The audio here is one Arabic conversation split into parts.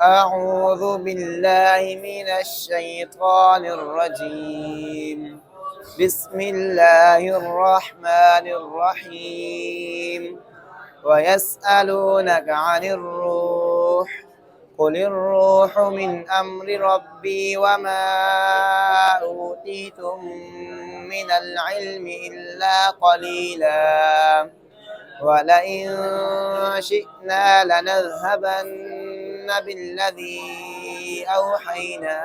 أعوذ بالله من الشيطان الرجيم. بسم الله الرحمن الرحيم. ويسألونك عن الروح، قل الروح من أمر ربي وما أوتيتم من العلم إلا قليلا، ولئن شئنا لنذهبن بالذي أوحينا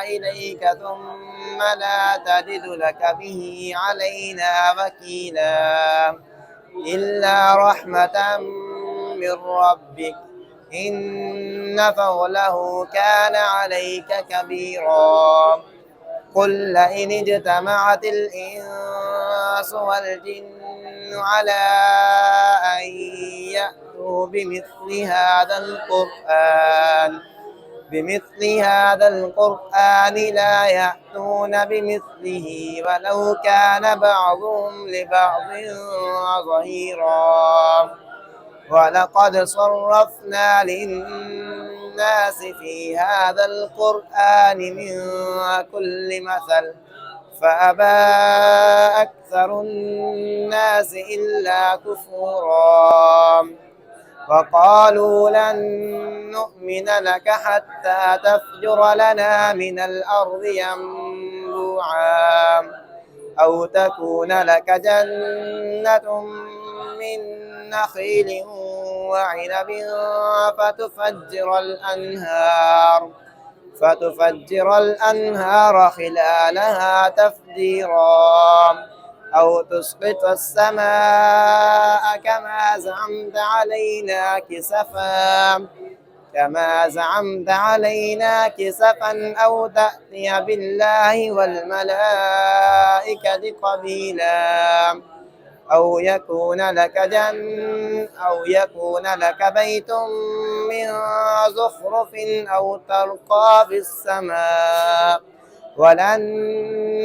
إليك ثم لا تجد لك به علينا وكيلا، إلا رحمة من ربك، إن فضله كان عليك كبيرا. قل لئن اجتمعت الإنس والجن على أن يأتوا بمثل هذا القرآن لا يأتون بمثله ولو كان بعضهم لبعض ظهيرا. ولقد صرفنا للناس في هذا القرآن من كل مثل فأبى أكثر الناس إلا كفورا. وقالوا لن نؤمن لك حتى تفجر لنا من الأرض ينبوعا، أو تكون لك جنة من نخيل وعنب فتفجر الأنهار خلالها تفجيرا، أو تسقط السماء كما زعمت علينا كسفا أو تأتي بالله والملائكة قبيلا، أو يكون لك بيت من زخرف أو ترقى في السماء ولن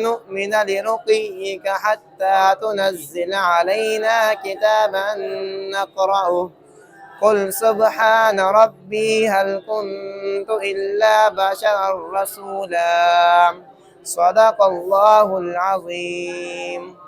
نؤمن لرقيك حتى تنزل علينا كتابا نقرأه. قل سبحان ربي هل كنت إلا بشرا رسولا. صدق الله العظيم.